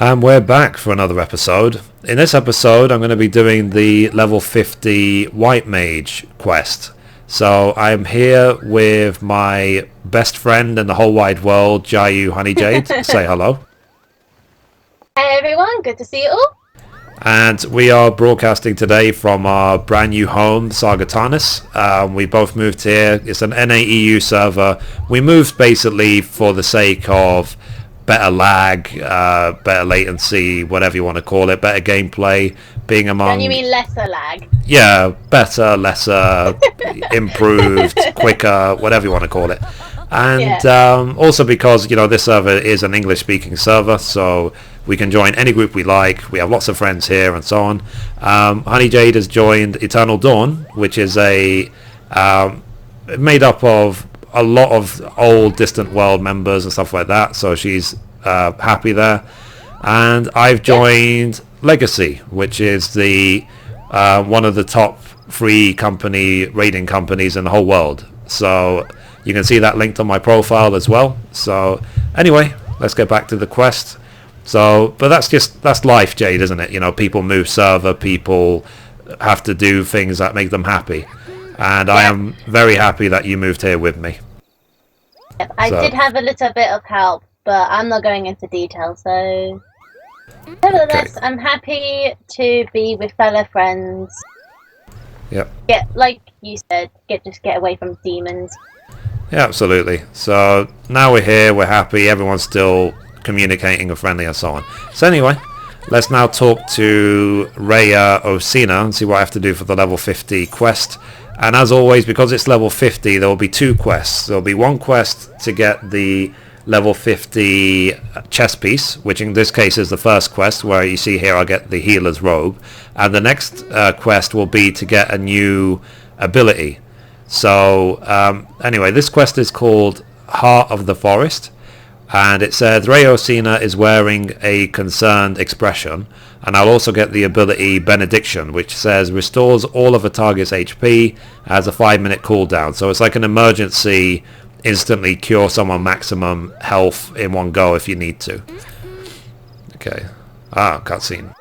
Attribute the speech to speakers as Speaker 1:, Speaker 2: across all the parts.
Speaker 1: And we're back for another episode. In this episode, I'm going to be doing the level 50 White Mage quest. So I'm here with my best friend in the whole wide world, Jayu Honeyjade. Say hello.
Speaker 2: Hey everyone, good to see you all.
Speaker 1: And we are broadcasting today from our brand new home, Sargatanis. We both moved here. It's an NAEU server. We moved basically for the sake of better lag, better latency, whatever you want to call it, better gameplay, being among...
Speaker 2: Don't you mean lesser lag?
Speaker 1: Yeah, better, lesser, improved, quicker, whatever you want to call it. And also because, you know, this server is an English-speaking server, so we can join any group we like. We have lots of friends here and so on. Honeyjade has joined Eternal Dawn, which is a made up of a lot of old Distant World members and stuff like that, so she's happy there. And I've joined Legacy, which is the one of the top free raiding companies in the whole world. So you can see that linked on my profile as well. So anyway, let's get back to the quest. So, but that's life, Jade, isn't it? You know, people move server, people have to do things that make them happy. And I am very happy that you moved here with me.
Speaker 2: I did have a little bit of help, but I'm not going into detail, so... Nevertheless, I'm happy to be with fellow friends.
Speaker 1: Yep.
Speaker 2: Like you said, just get away from demons.
Speaker 1: Yeah, absolutely. So, now we're here, we're happy, everyone's still communicating and friendly and so on. So anyway, let's now talk to Rhea Osina and see what I have to do for the level 50 quest. And as always, because it's level 50, there will be two quests. There will be one quest to get the level 50 chess piece, which in this case is the first quest, where you see here I get the healer's robe. And the next quest will be to get a new ability. So anyway, this quest is called Heart of the Forest. And it says Rhea Osina is wearing a concerned expression. And I'll also get the ability Benediction, which says restores all of a target's HP, has a 5-minute cooldown. So it's like an emergency, instantly cure someone maximum health in one go if you need to. Okay. Cutscene.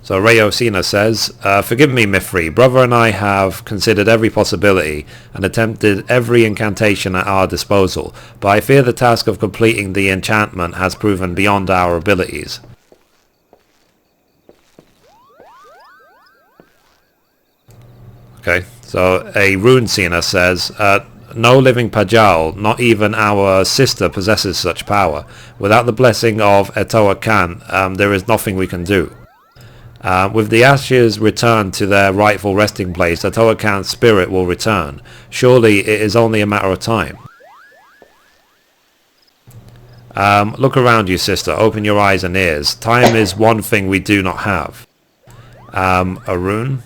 Speaker 1: So Rhea Osina says, forgive me, Mithrie. Brother and I have considered every possibility and attempted every incantation at our disposal, but I fear the task of completing the enchantment has proven beyond our abilities. Okay, so a rune seer says, no living Pajal, not even our sister, possesses such power. Without the blessing of Etoa Khan, there is nothing we can do. With the ashes returned to their rightful resting place, Etoa Khan's spirit will return. Surely it is only a matter of time. Look around you, sister. Open your eyes and ears. Time is one thing we do not have. A rune.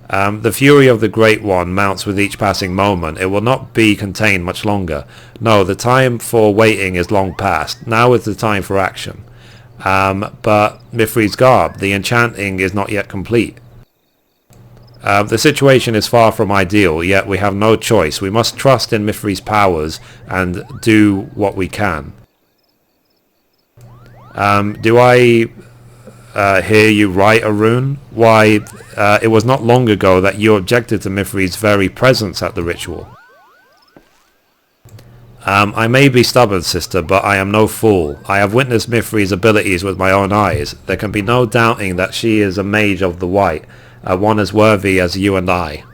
Speaker 1: The fury of the Great One mounts with each passing moment. It will not be contained much longer. No, the time for waiting is long past. Now is the time for action. But Mithrie's garb, the enchanting is not yet complete. The situation is far from ideal, yet we have no choice. We must trust in Mithrie's powers and do what we can. Do I hear you right, Arun? Why, it was not long ago that you objected to Mithrie's very presence at the ritual. I may be stubborn, sister, but I am no fool. I have witnessed Mithrie's abilities with my own eyes. There can be no doubting that she is a mage of the white, one as worthy as you and I.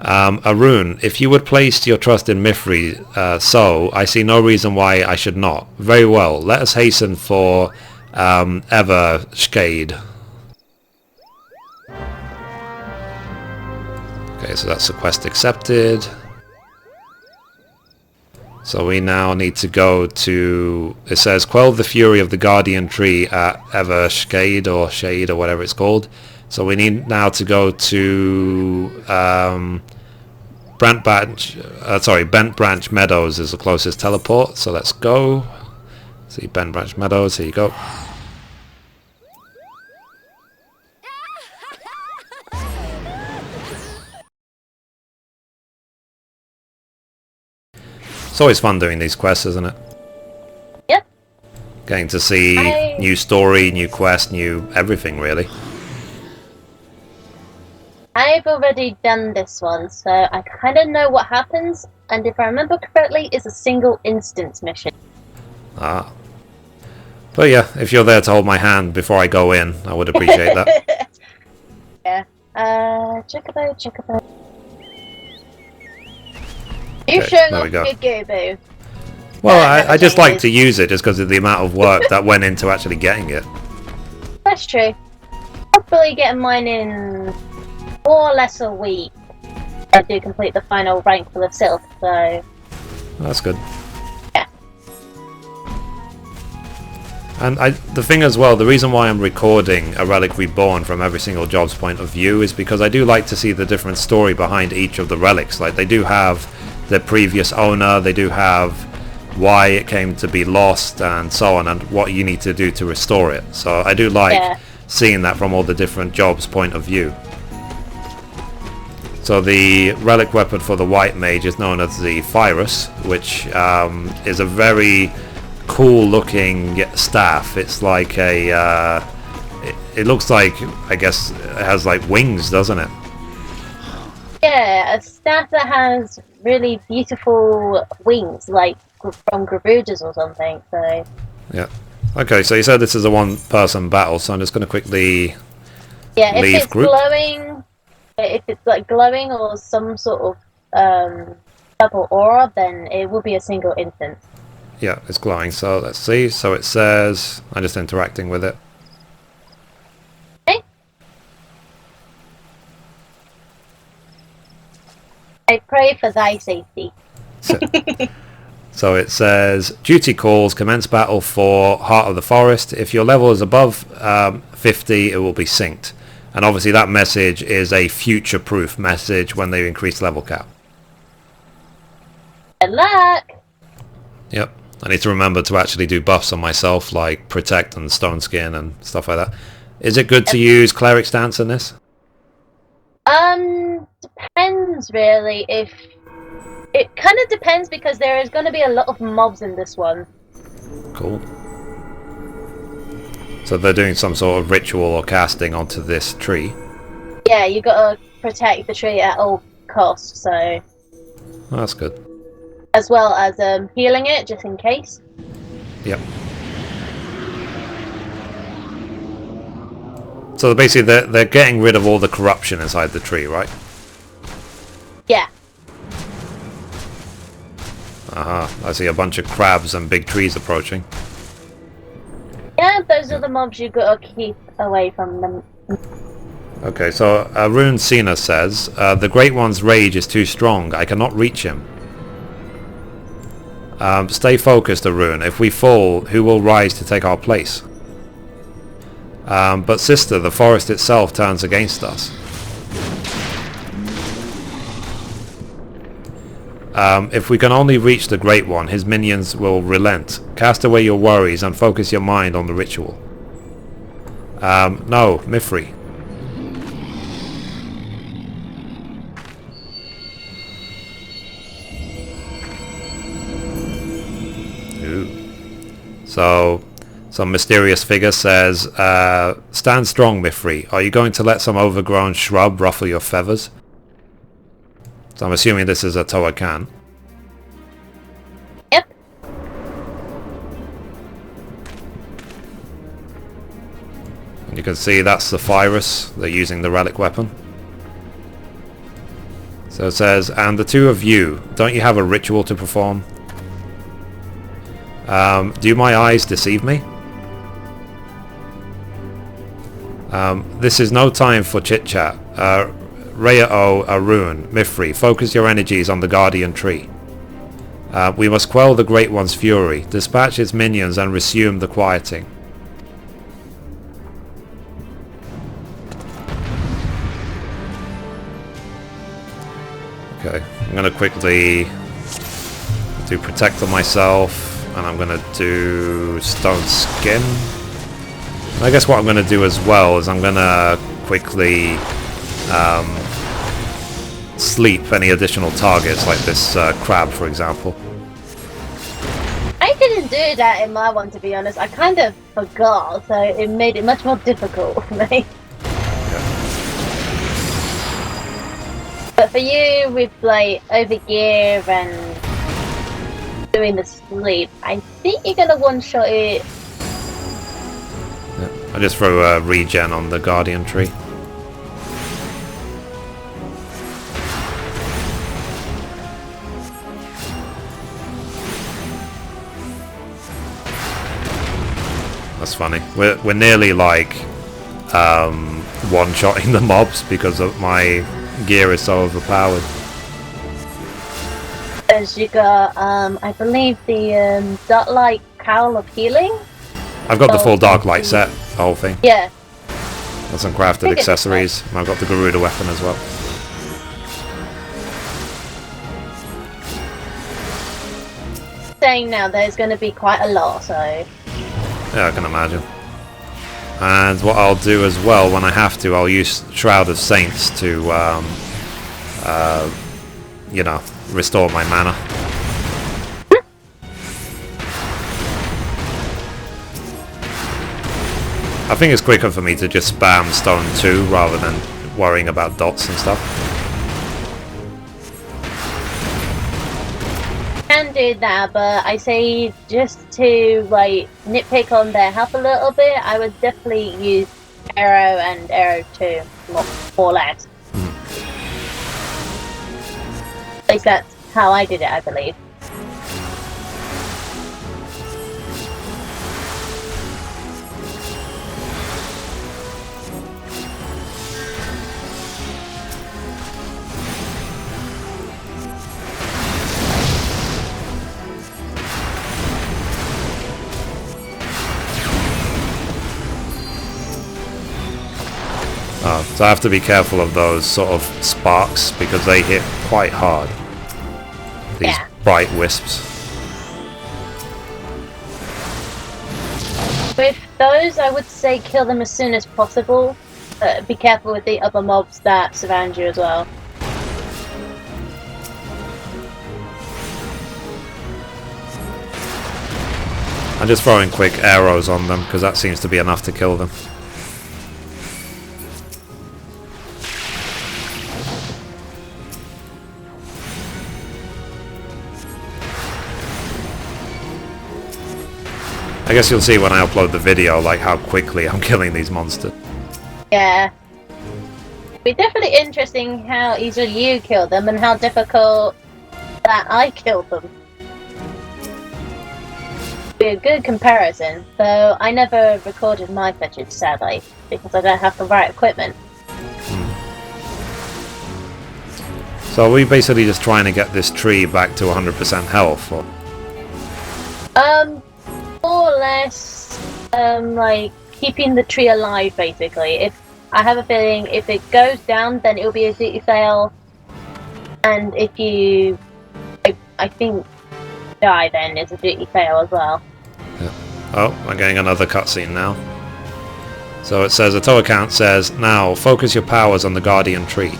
Speaker 1: Arun, if you would place your trust in Mithrie, so, I see no reason why I should not. Very well, let us hasten for FFXIV. Okay, so that's the quest accepted. So we now need to go to, it says, quell the fury of the guardian tree at FFXIV or Shade or whatever it's called. So we need now to go to Bent Branch Meadows is the closest teleport. So let's go. See Bent Branch Meadows, here you go. It's always fun doing these quests, isn't it?
Speaker 2: Yep.
Speaker 1: Getting to see new story, new quest, new everything, really.
Speaker 2: I've already done this one, so I kind of know what happens, and if I remember correctly, it's a single instance mission.
Speaker 1: Ah. But yeah, if you're there to hold my hand before I go in, I would appreciate that.
Speaker 2: Yeah. Chocobo. You showing off your Gooboo?
Speaker 1: Well, I just like to use it just because of the amount of work that went into actually getting it.
Speaker 2: That's true. Hopefully getting mine in more or less a week. I do complete the final rank full of Sylph, so...
Speaker 1: That's good.
Speaker 2: Yeah.
Speaker 1: And the thing as well, the reason why I'm recording A Relic Reborn from every single job's point of view is because I do like to see the different story behind each of the relics. Like, they do have their previous owner, they do have why it came to be lost and so on, and what you need to do to restore it. So I do like seeing that from all the different jobs' point of view. So the relic weapon for the White Mage is known as the Virus, which is a very cool looking staff. It's like a it looks like, I guess it has like wings, doesn't it?
Speaker 2: Yeah, a staff that has really beautiful wings, like from Grabujas or something. So
Speaker 1: yeah. Okay, so you said this is a one-person battle, so I'm just going to quickly leave
Speaker 2: if it's
Speaker 1: group.
Speaker 2: glowing, if it's like glowing or some sort of double aura, then it will be a single instance.
Speaker 1: Yeah, it's glowing. So let's see. So it says I'm just interacting with it.
Speaker 2: Okay. I pray for thy safety.
Speaker 1: So it says, duty calls, commence battle for Heart of the Forest. If your level is above 50, it will be synced. And obviously that message is a future-proof message when they increase level cap.
Speaker 2: Good luck!
Speaker 1: Yep. I need to remember to actually do buffs on myself, like Protect and Stone Skin and stuff like that. Is it good to use Cleric Stance in this?
Speaker 2: Depends really. If it kind of depends, because there is going to be a lot of mobs in this one.
Speaker 1: Cool. So they're doing some sort of ritual or casting onto this tree.
Speaker 2: Yeah, you got to protect the tree at all costs. So.
Speaker 1: Oh, that's good.
Speaker 2: As well as healing it, just in case.
Speaker 1: Yep. So basically they're getting rid of all the corruption inside the tree, right?
Speaker 2: Yeah.
Speaker 1: I see a bunch of crabs and big trees approaching.
Speaker 2: Yeah, those are the mobs you got to keep away from them.
Speaker 1: Okay, so Rune Cena says, the Great One's rage is too strong. I cannot reach him. Stay focused, Arun. If we fall, who will rise to take our place? But sister, the forest itself turns against us. If we can only reach the Great One, his minions will relent. Cast away your worries and focus your mind on the ritual. No, Mithrie. So, some mysterious figure says, stand strong, Mithrie. Are you going to let some overgrown shrub ruffle your feathers? So I'm assuming this is a Toakan.
Speaker 2: Yep.
Speaker 1: And you can see that's the Virus. They're using the relic weapon. So it says, and the two of you, don't you have a ritual to perform? Do my eyes deceive me? This is no time for chit-chat. Raya-O, Arun, Mithrie, focus your energies on the Guardian Tree. We must quell the Great One's fury, dispatch its minions and resume the quieting. Okay, I'm going to quickly do Protect on myself. And I'm going to do Stone Skin. And I guess what I'm going to do as well is I'm going to quickly sleep any additional targets, like this crab, for example.
Speaker 2: I I didn't do that in my one, to be honest. I kind of forgot, so it made it much more difficult for me. But for you, with like overgear and doing the sleep, I think you're gonna one-shot it.
Speaker 1: Yeah. I just throw a regen on the Guardian tree. That's funny. We're nearly like one-shotting the mobs because of my gear is so overpowered.
Speaker 2: As you got, I believe the Dark Light Cowl of Healing.
Speaker 1: I've got the full Dark Light set, the whole thing.
Speaker 2: Yeah.
Speaker 1: Got some crafted accessories, and I've got the Garuda weapon as well.
Speaker 2: Saying now there's going to be quite a lot, so.
Speaker 1: Yeah, I can imagine. And what I'll do as well, when I have to, I'll use Shroud of Saints to, you know, restore my mana. I think it's quicker for me to just spam Stone 2 rather than worrying about dots and stuff.
Speaker 2: Can do that, but I say just to like nitpick on their health a little bit, I would definitely use Arrow and Arrow 2 more or less. At least that's how I did it, I believe.
Speaker 1: So I have to be careful of those sort of sparks because they hit quite hard. These bright wisps.
Speaker 2: With those, I would say kill them as soon as possible. Be careful with the other mobs that surround you as well.
Speaker 1: I'm just throwing quick arrows on them because that seems to be enough to kill them. I guess you'll see when I upload the video, like how quickly I'm killing these monsters.
Speaker 2: Yeah. It'd be definitely interesting how easily you kill them and how difficult that I killed them. Be a good comparison, though I never recorded my footage, sadly, because I don't have the right equipment.
Speaker 1: So are we basically just trying to get this tree back to 100% health? Or?
Speaker 2: More or less, like, keeping the tree alive, basically. If I have a feeling if it goes down, then it'll be a duty fail. And if you, I think, die, then it's a duty fail as well.
Speaker 1: Yeah. Oh, I'm getting another cutscene now. So it says, a tow account says, now focus your powers on the Guardian Tree.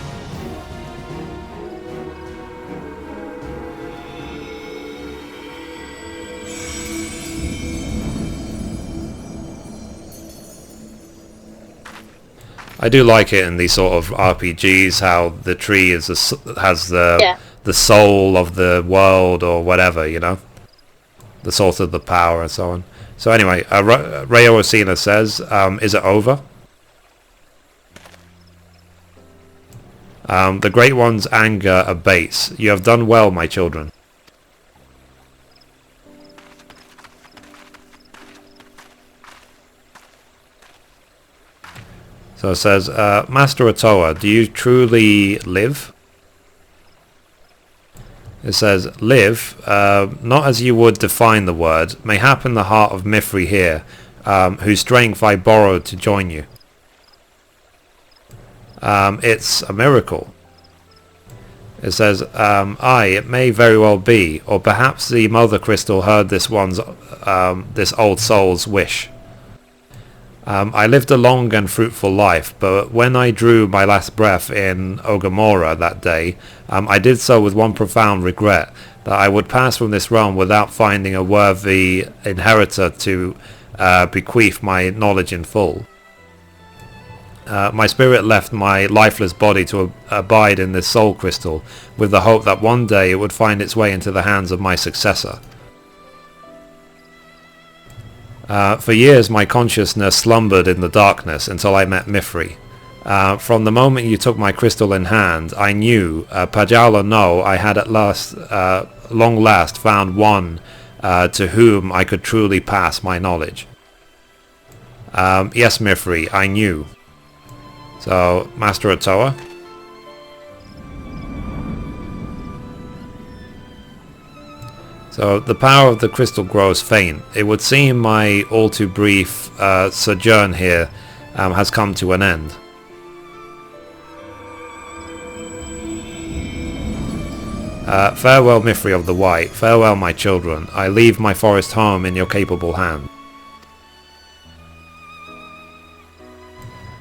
Speaker 1: I do like it in these sort of RPGs how the tree is has the soul of the world or whatever, you know, the source of the power and so on. So anyway, Rayo Osina says, is it over? The Great One's anger abates. You have done well, my children. So it says, Master Otoa, do you truly live? It says, live, not as you would define the word, mayhap in the heart of Mithrie here, whose strength I borrowed to join you. It's a miracle. It says, aye, it may very well be, or perhaps the Mother Crystal heard this old soul's wish. I lived a long and fruitful life, but when I drew my last breath in Ogamora that day, I did so with one profound regret, that I would pass from this realm without finding a worthy inheritor to bequeath my knowledge in full. My spirit left my lifeless body to abide in this soul crystal, with the hope that one day it would find its way into the hands of my successor. For years my consciousness slumbered in the darkness until I met Mithrie. From the moment you took my crystal in hand, I knew, Pajal or no, I had at last, long last found one to whom I could truly pass my knowledge. Yes, Mithrie, I knew. So, Master Otoa? So, the power of the crystal grows faint. It would seem my all too brief sojourn here has come to an end. Farewell, Mithrie of the White. Farewell, my children. I leave my forest home in your capable hand.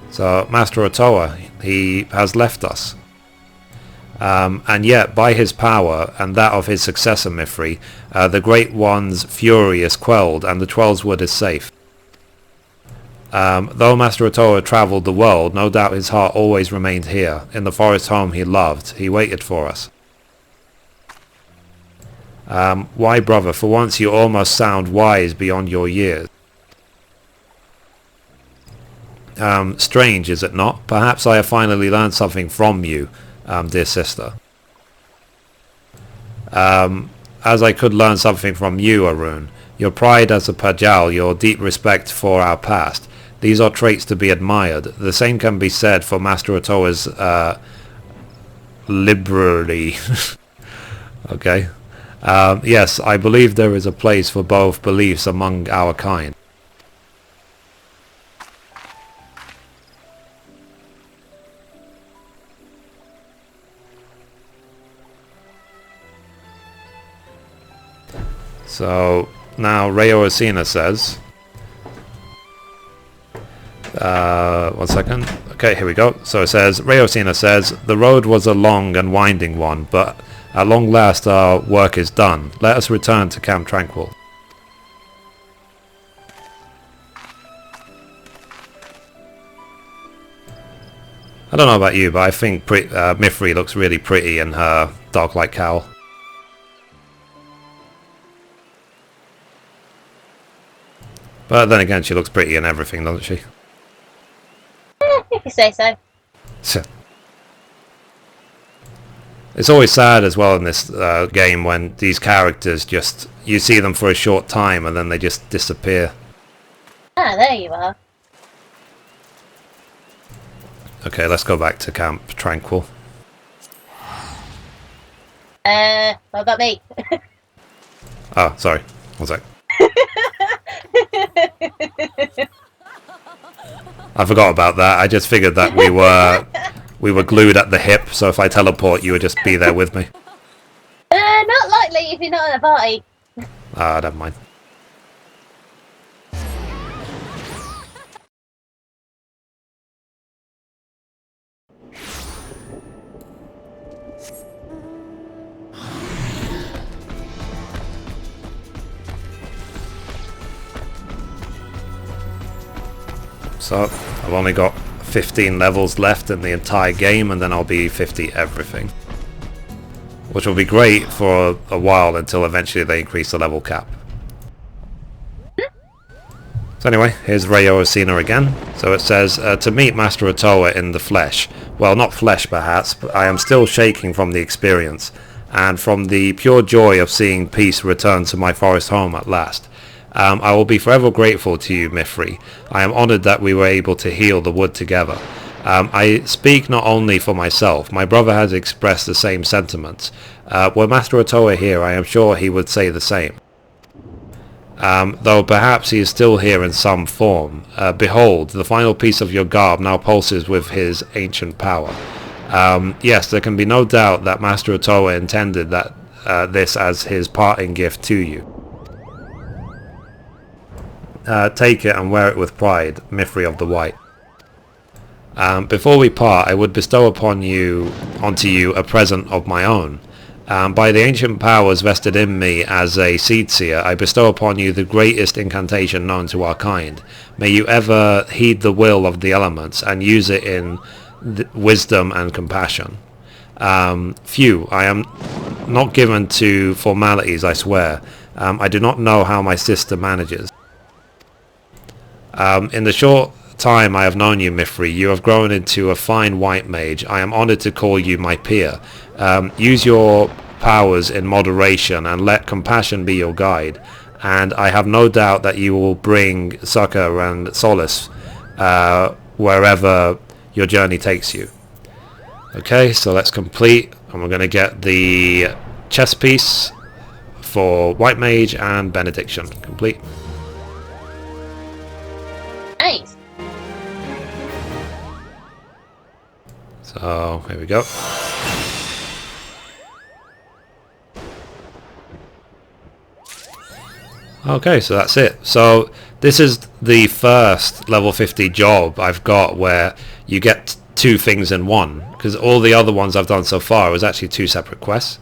Speaker 1: So, Master Otoa, he has left us. And yet, by his power, and that of his successor Mithrie, the Great One's fury is quelled, and the Trollswood is safe. Though Master Otoa travelled the world, no doubt his heart always remained here, in the forest home he loved. He waited for us. Why, brother, for once you almost sound wise beyond your years. Strange, is it not? Perhaps I have finally learned something from you, dear sister. As I could learn something from you, Arun. Your pride as a Pajal, your deep respect for our past. These are traits to be admired. The same can be said for Master Otoa's liberty. Okay. Yes, I believe there is a place for both beliefs among our kind. So now Rayo Asina says, one second. Okay, here we go. So it says, Rayo Asina says, the road was a long and winding one, but at long last our work is done. Let us return to Camp Tranquil. I don't know about you, but I think Mithrie looks really pretty in her dog-like cowl. But then again, she looks pretty in everything, doesn't she?
Speaker 2: If you say so.
Speaker 1: It's always sad as well in this game when these characters just... You see them for a short time and then they just disappear.
Speaker 2: Ah, there you are.
Speaker 1: Okay, let's go back to Camp Tranquil.
Speaker 2: What about me?
Speaker 1: Oh, sorry. One sec. I forgot about that. I just figured that we were glued at the hip, so if I teleport you would just be there with me.
Speaker 2: Not likely if you're not in a party.
Speaker 1: Ah, never mind. So, I've only got 15 levels left in the entire game, and then I'll be 50 everything. Which will be great for a while until eventually they increase the level cap. So anyway, here's Rayo Asina again. So it says, to meet Master Otoa in the flesh. Well, not flesh perhaps, but I am still shaking from the experience, and from the pure joy of seeing peace return to my forest home at last. I will be forever grateful to you, Mithrie. I am honoured that we were able to heal the wood together. I speak not only for myself. My brother has expressed the same sentiments. Were Master Otoa here, I am sure he would say the same. Though perhaps he is still here in some form. Behold, the final piece of your garb now pulses with his ancient power. Yes, there can be no doubt that Master Otoa intended this as his parting gift to you. take it and wear it with pride, Mithrie of the White. Before we part, I would bestow onto you a present of my own. By the ancient powers vested in me as a seed seer, I bestow upon you the greatest incantation known to our kind. May you ever heed the will of the elements and use it in wisdom and compassion. Phew, I am not given to formalities, I swear. I do not know how my sister manages. In the short time I have known you, Mithrie, you have grown into a fine white mage. I am honoured to call you my peer. Use your powers in moderation and let compassion be your guide. And I have no doubt that you will bring succor and solace wherever your journey takes you. Okay, so let's complete, and we're going to get the chess piece for White Mage and Benediction. Complete.
Speaker 2: Nice.
Speaker 1: So, here we go. Okay, so that's it. So, this is the first level 50 job I've got where you get two things in one, because all the other ones I've done so far was actually two separate quests.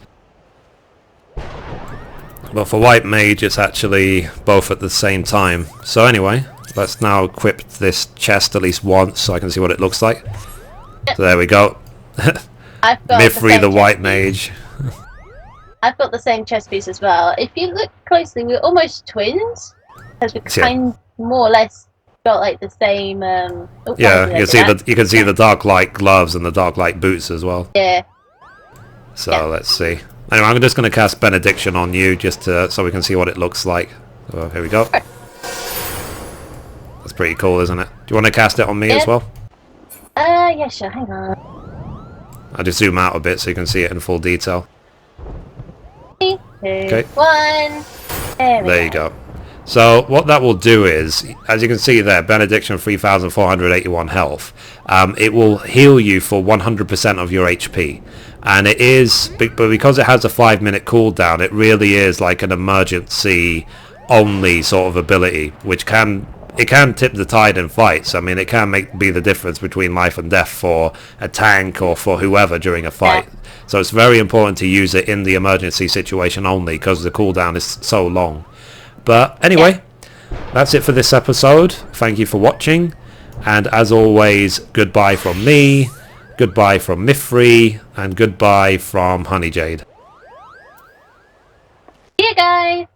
Speaker 1: But for White Mage it's actually both at the same time. So anyway, let's now equip this chest at least once so I can see what it looks like. So there we go. Mithrie the White Mage.
Speaker 2: I've got the same chest piece as well. If you look closely, we're almost twins, because we kind more or less got like the same.
Speaker 1: Yeah, you can see the dark light gloves and the dark light boots as well.
Speaker 2: Yeah.
Speaker 1: So let's see. Anyway, I'm just going to cast Benediction on you just so we can see what it looks like. So here we go. That's pretty cool, isn't it? Do you want to cast it on me as well?
Speaker 2: Yeah, sure. Hang on.
Speaker 1: I'll just zoom out a bit so you can see it in full detail.
Speaker 2: 3, 2, 1. There
Speaker 1: you go. So what that will do is, as you can see there, Benediction 3,481 health. It will heal you for 100% of your HP. And it is, but because it has a 5-minute cooldown, it really is like an emergency only sort of ability, which can tip the tide in fights. I mean, it can be the difference between life and death for a tank or for whoever during a fight. Yeah. So it's very important to use it in the emergency situation only, because the cooldown is so long. But anyway, that's it for this episode. Thank you for watching. And as always, goodbye from me, goodbye from Mithrie, and goodbye from Honey Jade.
Speaker 2: See ya, guys!